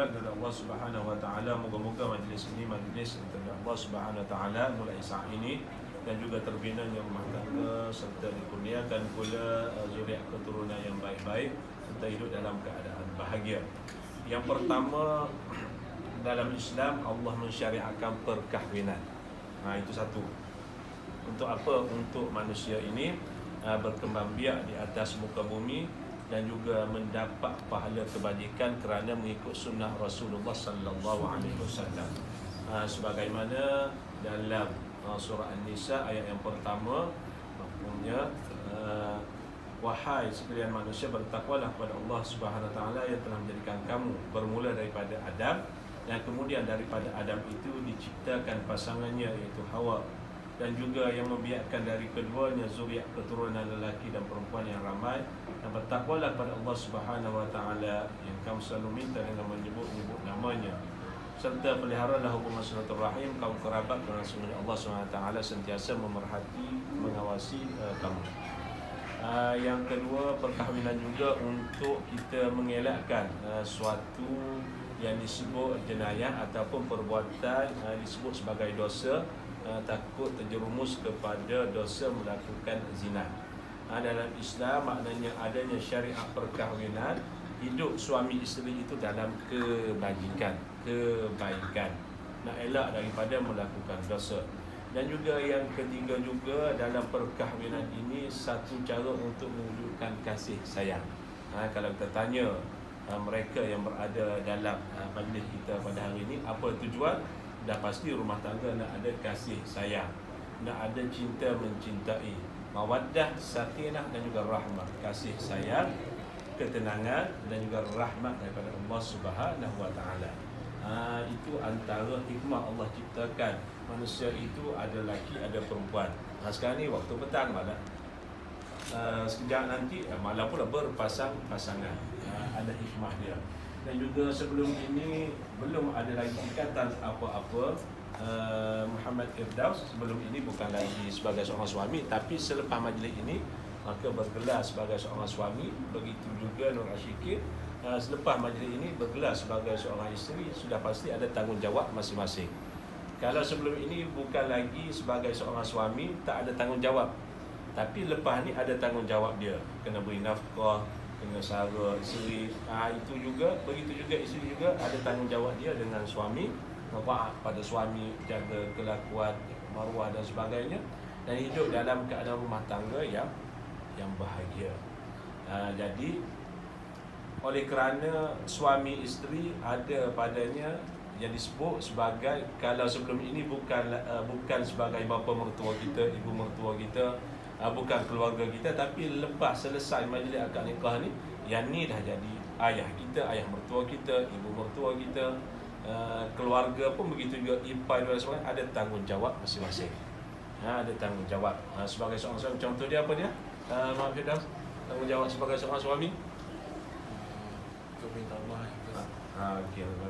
Dari Allah Subhanahu wa taala, moga-moga majlis ini majlis dari Allah Subhanahu wa taala mulai saat ini dan juga terbinanya rumah tangga serta dikurniakan pula zuriat keturunan yang baik-baik serta hidup dalam keadaan bahagia. Yang pertama, dalam Islam Allah mensyariatkan perkahwinan. Itu satu. Untuk apa? Untuk manusia ini berkembang biak di atas muka bumi dan juga mendapat pahala kebajikan kerana mengikut sunnah Rasulullah sallallahu alaihi wasallam. Sebagaimana dalam surah An-Nisa ayat yang pertama, maksudnya wahai sekalian manusia, bertakwalah kepada Allah Subhanahu wa taala yang telah menjadikan kamu bermula daripada Adam, dan kemudian daripada Adam itu diciptakan pasangannya iaitu Hawa, dan juga yang membiakkan dari keduanya zuriat keturunan lelaki dan perempuan yang ramai. Dan bertakwalah kepada Allah Subhanahu wa taala yang kamu selalu minta dengan menyebut-nyebut namanya, serta peliharalah hubungan silaturahim kaum kerabat, kerana sesungguhnya Allah Subhanahu wa taala sentiasa memerhati, mengawasi kamu. Yang kedua, perkahwinan juga untuk kita mengelakkan suatu yang disebut jenayah ataupun perbuatan disebut sebagai dosa, takut terjerumus kepada dosa melakukan zina. Dalam Islam maknanya adanya syariat perkahwinan, hidup suami isteri itu dalam kebaikan, nak elak daripada melakukan dosa. Dan juga yang ketiga juga, dalam perkahwinan ini satu cara untuk mewujudkan kasih sayang. Kalau kita tanya mereka yang berada dalam majlis kita pada hari ini, apa tujuan? Dah pasti rumah tangga nak ada kasih sayang, nak ada cinta mencintai, mawaddah, sakinah dan juga rahmat, kasih sayang, ketenangan dan juga rahmat daripada Allah Subhanahu wa taala. Itu antara hikmah Allah ciptakan manusia itu ada lelaki ada perempuan. Sekarang ni waktu petang malam, sekejap nanti malam pula berpasang-pasangan. Ada hikmah dia. Dan juga sebelum ini belum ada lagi ikatan apa-apa. Muhammad Firdaus sebelum ini bukan lagi sebagai seorang suami, tapi selepas majlis ini maka bergelar sebagai seorang suami. Begitu juga Nur Ashikin selepas majlis ini bergelar sebagai seorang isteri. Sudah pasti ada tanggungjawab masing-masing. Kalau sebelum ini bukan lagi sebagai seorang suami, tak ada tanggungjawab, tapi lepas ni ada tanggungjawab dia, kena beri nafkah, kena sara isteri. Itu juga, begitu juga isteri juga ada tanggungjawab dia dengan suami, taat pada suami, jaga kelakuan, maruah dan sebagainya, dan hidup dalam keadaan rumah tangga yang bahagia. Jadi oleh kerana suami isteri ada padanya yang disebut sebagai, kalau sebelum ini bukan sebagai bapa mertua kita, ibu mertua kita, bukan keluarga kita, tapi lepas selesai majlis akad nikah ni, yang ni dah jadi ayah kita, ayah mertua kita, ibu mertua kita, keluarga pun begitu juga, ipai dan sebagainya, ada tanggungjawab masing-masing. Ada tanggungjawab sebagai seorang suami. Contoh dia apa dia? Maaf Firdaus, tanggungjawab sebagai seorang suami. Minta Allah.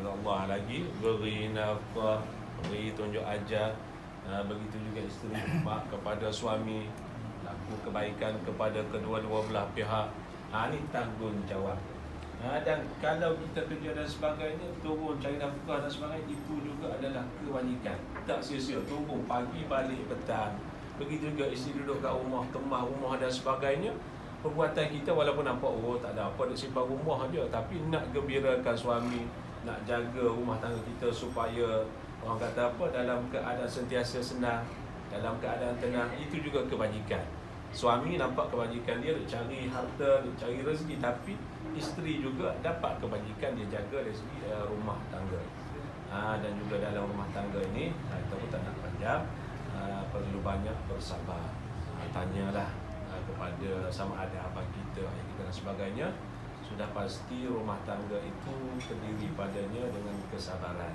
Allah lagi, beri nafkah, beri tunjuk ajar. Begitu juga isteri, mak kepada suami, laku kebaikan kepada kedua-dua belah pihak. Ini tanggungjawab. Dan kalau kita kerja dan sebagainya, turun cari nafkah dan sebagainya, itu juga adalah kewajiban. Tak sia-sia, turun pagi balik petang. Begitu juga isteri duduk kat rumah, kemah rumah dan sebagainya. Perbuatan kita walaupun nampak tak ada apa, nak simpan rumah aja, tapi nak gembirakan suami, nak jaga rumah tangga kita supaya orang kata apa, dalam keadaan sentiasa senang, dalam keadaan tenang, itu juga kebajikan. Suami nampak kebajikan dia cari harta, dia cari rezeki, tapi isteri juga dapat kebajikan, dia jaga dari segi rumah tangga. Dan juga dalam rumah tangga ini, kita pun tak nak panjang, perlu banyak bersabar. Tanyalah kepada sama ada abang kita, ayah kita dan sebagainya. Sudah pasti rumah tangga itu terdiri padanya dengan kesabaran.